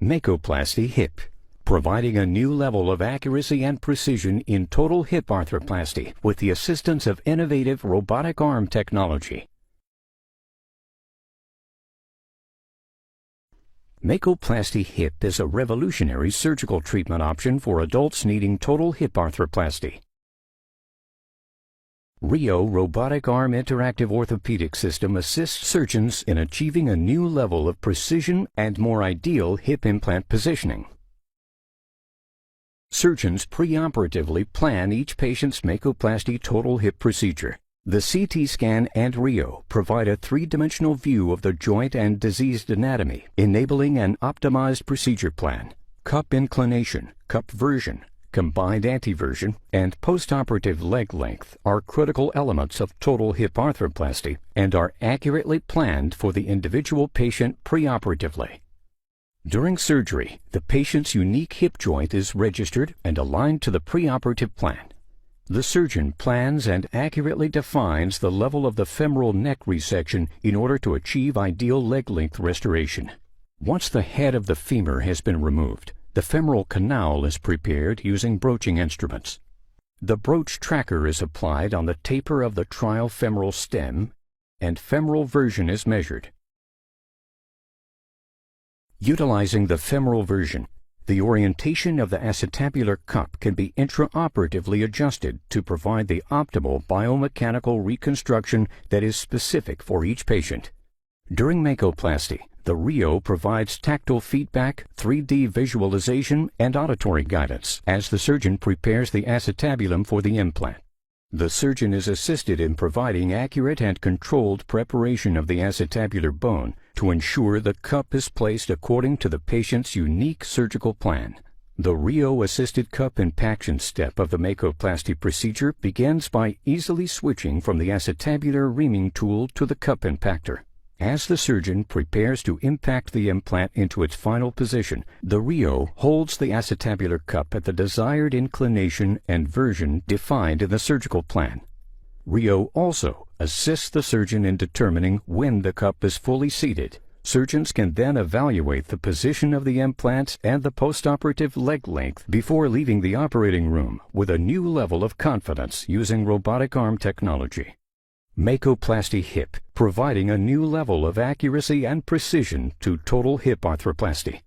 Makoplasty Hip, providing a new level of accuracy and precision in total hip arthroplasty with the assistance of innovative robotic arm technology. Makoplasty Hip is a revolutionary surgical treatment option for adults needing total hip arthroplasty. RIO Robotic Arm Interactive Orthopedic System assists surgeons in achieving a new level of precision and more ideal hip implant positioning. Surgeons preoperatively plan each patient's Makoplasty total hip procedure. The CT scan and RIO provide a three-dimensional view of the joint and diseased anatomy, enabling an optimized procedure plan. Cup inclination, cup version, combined anteversion, and postoperative leg length are critical elements of total hip arthroplasty and are accurately planned for the individual patient preoperatively. During surgery, the patient's unique hip joint is registered and aligned to the preoperative plan. The surgeon plans and accurately defines the level of the femoral neck resection in order to achieve ideal leg length restoration. Once the head of the femur has been removed, the femoral canal is prepared using broaching instruments. The broach tracker is applied on the taper of the trial-femoral stem, and femoral version is measured. Utilizing the femoral version, the orientation of the acetabular cup can be intraoperatively adjusted to provide the optimal biomechanical reconstruction that is specific for each patient. During Makoplasty, the RIO provides tactile feedback, 3D visualization, and auditory guidance as the surgeon prepares the acetabulum for the implant. The surgeon is assisted in providing accurate and controlled preparation of the acetabular bone to ensure the cup is placed according to the patient's unique surgical plan. The RIO-assisted cup impaction step of the Makoplasty procedure begins by easily switching from the acetabular reaming tool to the cup impactor. As the surgeon prepares to impact the implant into its final position, the RIO holds the acetabular cup at the desired inclination and version defined in the surgical plan. RIO also assists the surgeon in determining when the cup is fully seated. Surgeons can then evaluate the position of the implant and the postoperative leg length before leaving the operating room with a new level of confidence using robotic arm technology. Makoplasty Hip, providing a new level of accuracy and precision to total hip arthroplasty.